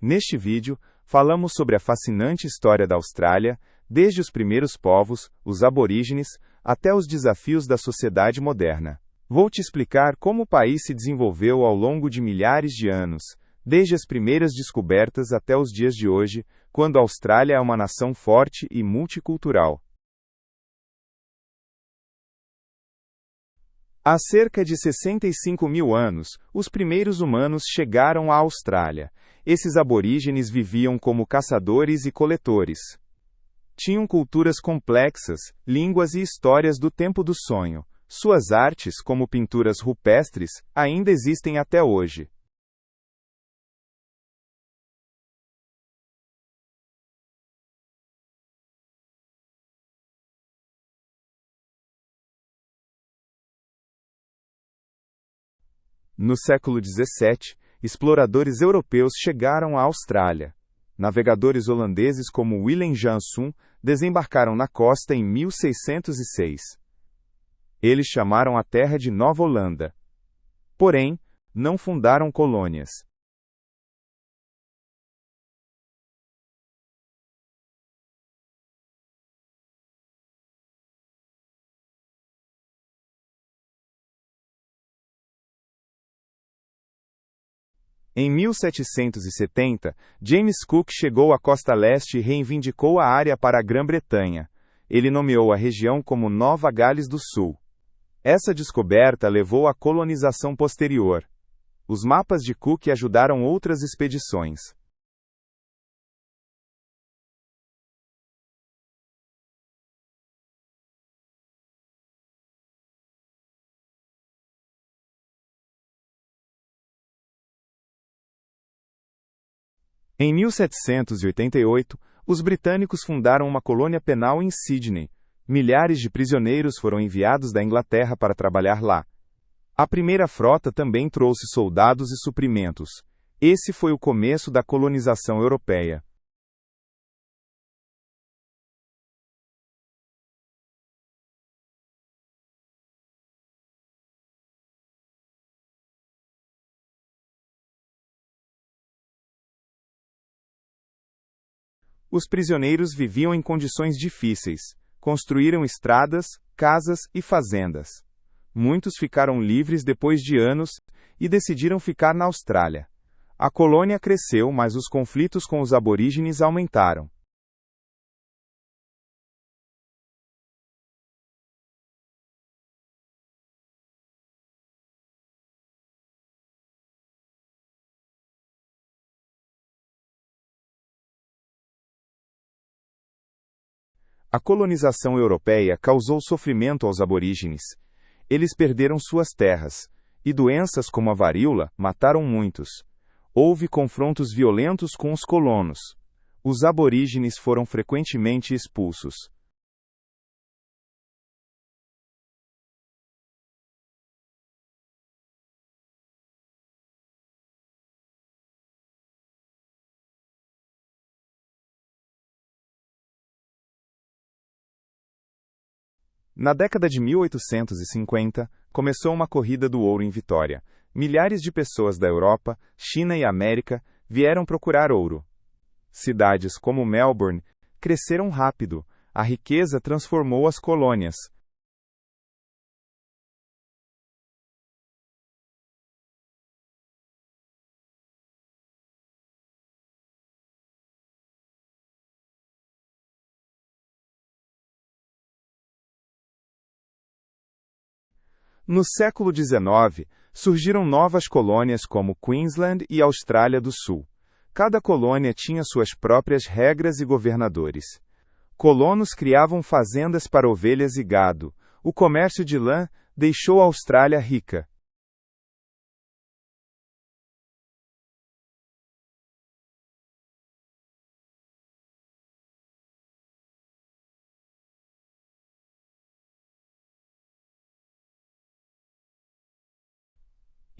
Neste vídeo, falamos sobre a fascinante história da Austrália, desde os primeiros povos, os aborígenes, até os desafios da sociedade moderna. Vou te explicar como o país se desenvolveu ao longo de milhares de anos, desde as primeiras descobertas até os dias de hoje, quando a Austrália é uma nação forte e multicultural. Há cerca de 65 mil anos, os primeiros humanos chegaram à Austrália. Esses aborígenes viviam como caçadores e coletores. Tinham culturas complexas, línguas e histórias do tempo do sonho. Suas artes, como pinturas rupestres, ainda existem até hoje. No século XVII, exploradores europeus chegaram à Austrália. Navegadores holandeses como Willem Janszoon desembarcaram na costa em 1606. Eles chamaram a terra de Nova Holanda. Porém, não fundaram colônias. Em 1770, James Cook chegou à costa leste e reivindicou a área para a Grã-Bretanha. Ele nomeou a região como Nova Gales do Sul. Essa descoberta levou à colonização posterior. Os mapas de Cook ajudaram outras expedições. Em 1788, os britânicos fundaram uma colônia penal em Sydney. Milhares de prisioneiros foram enviados da Inglaterra para trabalhar lá. A primeira frota também trouxe soldados e suprimentos. Esse foi o começo da colonização europeia. Os prisioneiros viviam em condições difíceis. Construíram estradas, casas e fazendas. Muitos ficaram livres depois de anos e decidiram ficar na Austrália. A colônia cresceu, mas os conflitos com os aborígenes aumentaram. A colonização europeia causou sofrimento aos aborígenes. Eles perderam suas terras, e doenças como a varíola mataram muitos. Houve confrontos violentos com os colonos. Os aborígenes foram frequentemente expulsos. Na década de 1850, começou uma corrida do ouro em Vitória. Milhares de pessoas da Europa, China e América vieram procurar ouro. Cidades como Melbourne cresceram rápido. A riqueza transformou as colônias. No século XIX, surgiram novas colônias como Queensland e Austrália do Sul. Cada colônia tinha suas próprias regras e governadores. Colonos criavam fazendas para ovelhas e gado. O comércio de lã deixou a Austrália rica.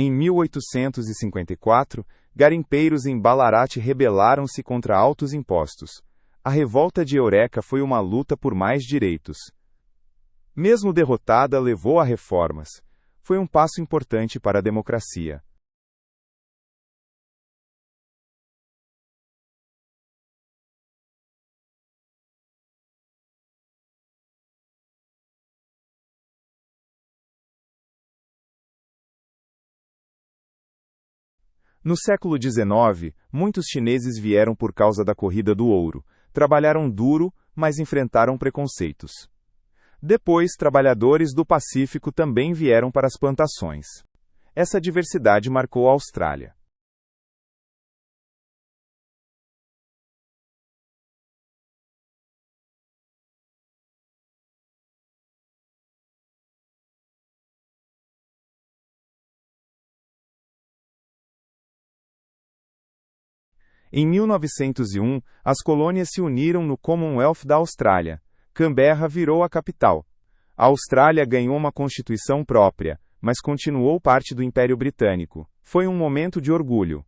Em 1854, garimpeiros em Ballarat rebelaram-se contra altos impostos. A revolta de Eureka foi uma luta por mais direitos. Mesmo derrotada, levou a reformas. Foi um passo importante para a democracia. No século XIX, muitos chineses vieram por causa da corrida do ouro. Trabalharam duro, mas enfrentaram preconceitos. Depois, trabalhadores do Pacífico também vieram para as plantações. Essa diversidade marcou a Austrália. Em 1901, as colônias se uniram no Commonwealth da Austrália. Canberra virou a capital. A Austrália ganhou uma constituição própria, mas continuou parte do Império Britânico. Foi um momento de orgulho.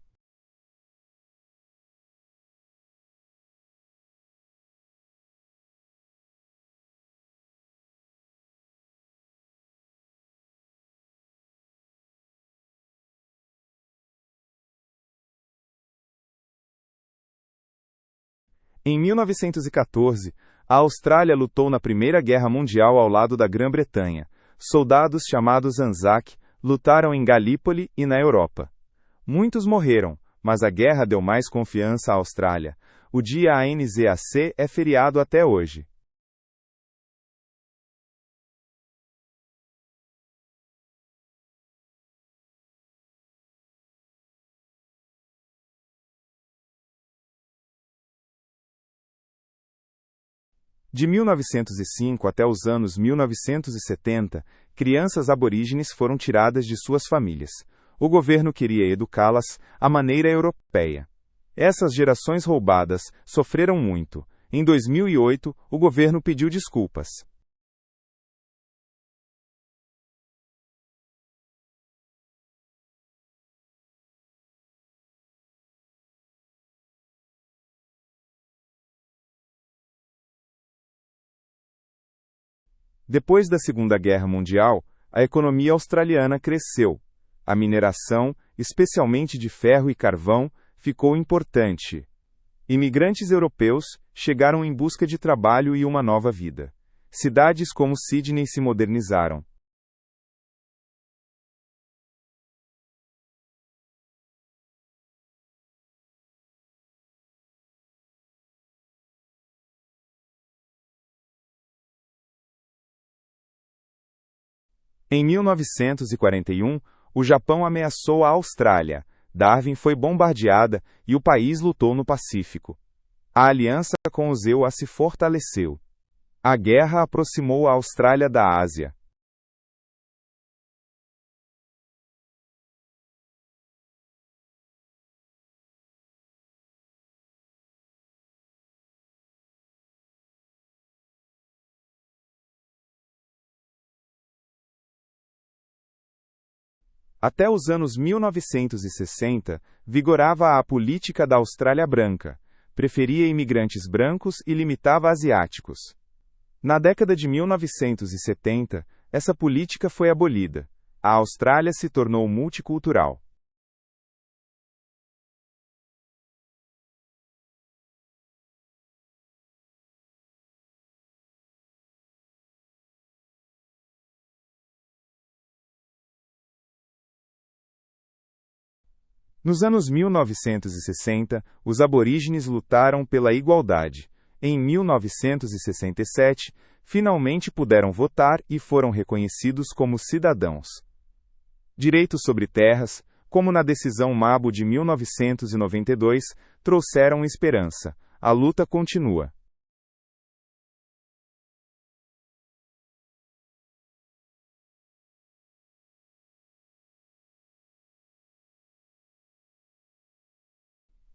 Em 1914, a Austrália lutou na Primeira Guerra Mundial ao lado da Grã-Bretanha. Soldados chamados Anzac lutaram em Galípoli e na Europa. Muitos morreram, mas a guerra deu mais confiança à Austrália. O dia ANZAC é feriado até hoje. De 1905 até os anos 1970, crianças aborígenes foram tiradas de suas famílias. O governo queria educá-las à maneira europeia. Essas gerações roubadas sofreram muito. Em 2008, o governo pediu desculpas. Depois da Segunda Guerra Mundial, a economia australiana cresceu. A mineração, especialmente de ferro e carvão, ficou importante. Imigrantes europeus chegaram em busca de trabalho e uma nova vida. Cidades como Sydney se modernizaram. Em 1941, o Japão ameaçou a Austrália. Darwin foi bombardeada e o país lutou no Pacífico. A aliança com os EUA se fortaleceu. A guerra aproximou a Austrália da Ásia. Até os anos 1960, vigorava a política da Austrália branca. Preferia imigrantes brancos e limitava asiáticos. Na década de 1970, essa política foi abolida. A Austrália se tornou multicultural. Nos anos 1960, os aborígenes lutaram pela igualdade. Em 1967, finalmente puderam votar e foram reconhecidos como cidadãos. Direitos sobre terras, como na decisão Mabo de 1992, trouxeram esperança. A luta continua.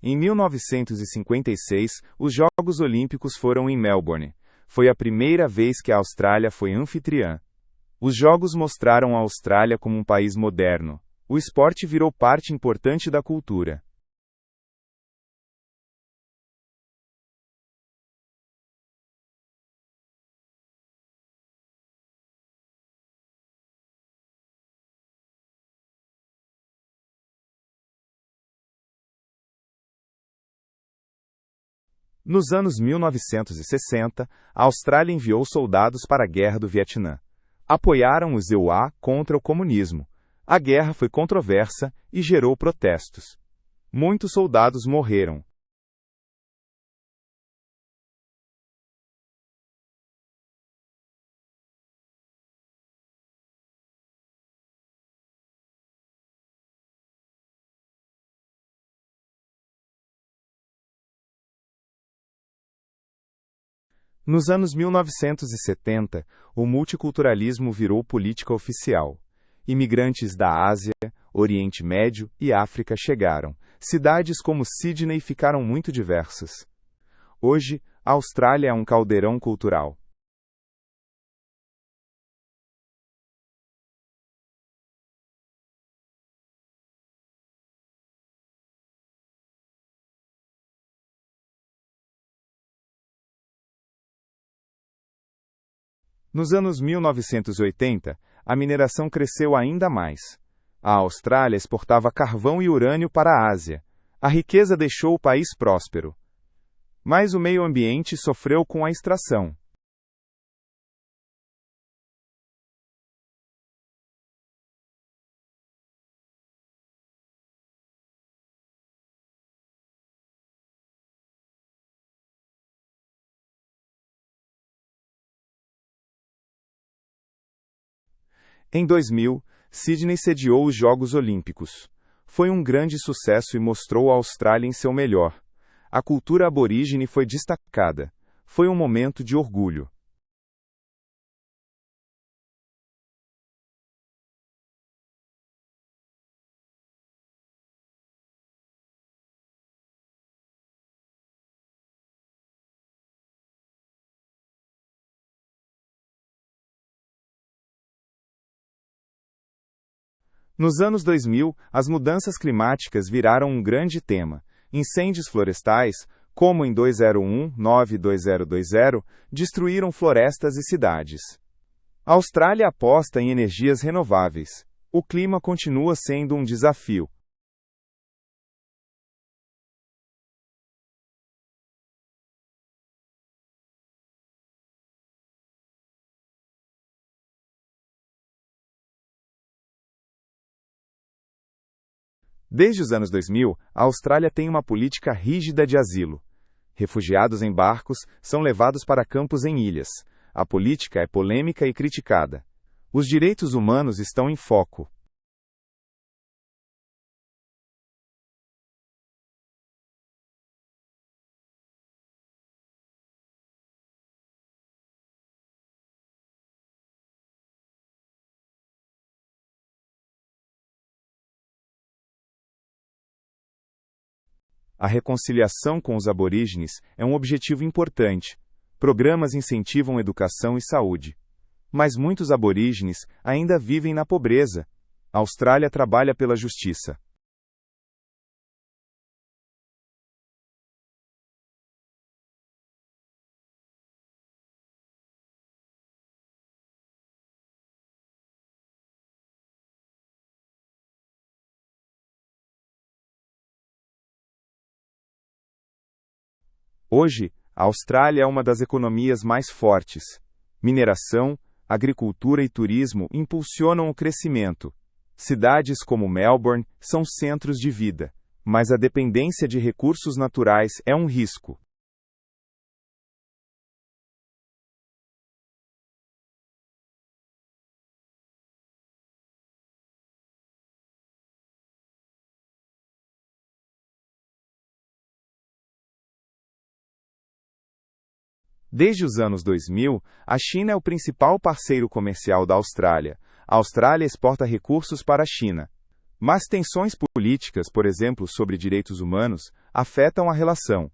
Em 1956, os Jogos Olímpicos foram em Melbourne. Foi a primeira vez que a Austrália foi anfitriã. Os Jogos mostraram a Austrália como um país moderno. O esporte virou parte importante da cultura. Nos anos 1960, a Austrália enviou soldados para a Guerra do Vietnã. Apoiaram os EUA contra o comunismo. A guerra foi controversa e gerou protestos. Muitos soldados morreram. Nos anos 1970, o multiculturalismo virou política oficial. Imigrantes da Ásia, Oriente Médio e África chegaram. Cidades como Sydney ficaram muito diversas. Hoje, a Austrália é um caldeirão cultural. Nos anos 1980, a mineração cresceu ainda mais. A Austrália exportava carvão e urânio para a Ásia. A riqueza deixou o país próspero. Mas o meio ambiente sofreu com a extração. Em 2000, Sydney sediou os Jogos Olímpicos. Foi um grande sucesso e mostrou a Austrália em seu melhor. A cultura aborígene foi destacada. Foi um momento de orgulho. Nos anos 2000, as mudanças climáticas viraram um grande tema. Incêndios florestais, como em 2019-2020, destruíram florestas e cidades. A Austrália aposta em energias renováveis. O clima continua sendo um desafio. Desde os anos 2000, a Austrália tem uma política rígida de asilo. Refugiados em barcos são levados para campos em ilhas. A política é polêmica e criticada. Os direitos humanos estão em foco. A reconciliação com os aborígenes é um objetivo importante. Programas incentivam educação e saúde. Mas muitos aborígenes ainda vivem na pobreza. A Austrália trabalha pela justiça. Hoje, a Austrália é uma das economias mais fortes. Mineração, agricultura e turismo impulsionam o crescimento. Cidades como Melbourne são centros de vida, mas a dependência de recursos naturais é um risco. Desde os anos 2000, a China é o principal parceiro comercial da Austrália. A Austrália exporta recursos para a China. Mas tensões políticas, por exemplo, sobre direitos humanos, afetam a relação.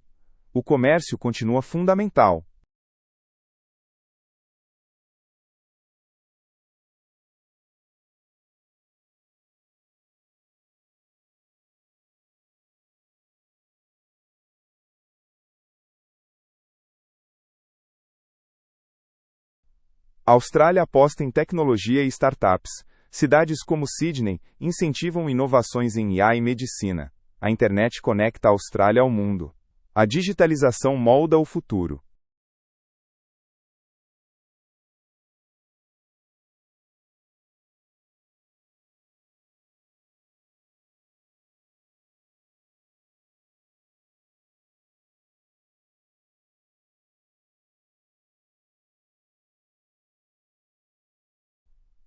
O comércio continua fundamental. A Austrália aposta em tecnologia e startups. Cidades como Sydney incentivam inovações em IA e medicina. A internet conecta a Austrália ao mundo. A digitalização molda o futuro.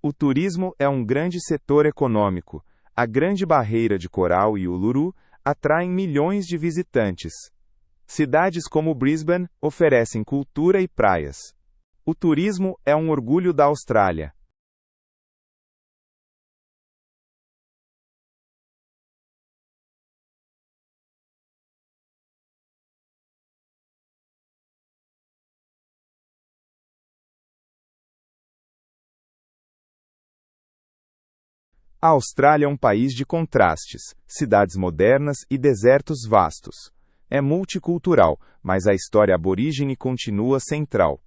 O turismo é um grande setor econômico. A Grande Barreira de Coral e Uluru atraem milhões de visitantes. Cidades como Brisbane oferecem cultura e praias. O turismo é um orgulho da Austrália. A Austrália é um país de contrastes, cidades modernas e desertos vastos. É multicultural, mas a história aborígene continua central.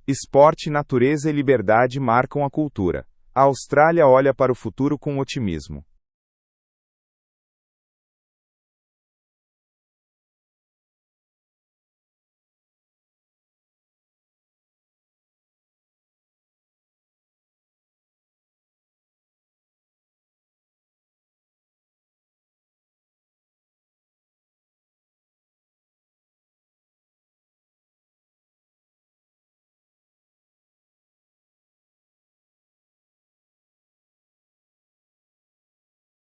Esporte, natureza e liberdade marcam a cultura. A Austrália olha para o futuro com otimismo.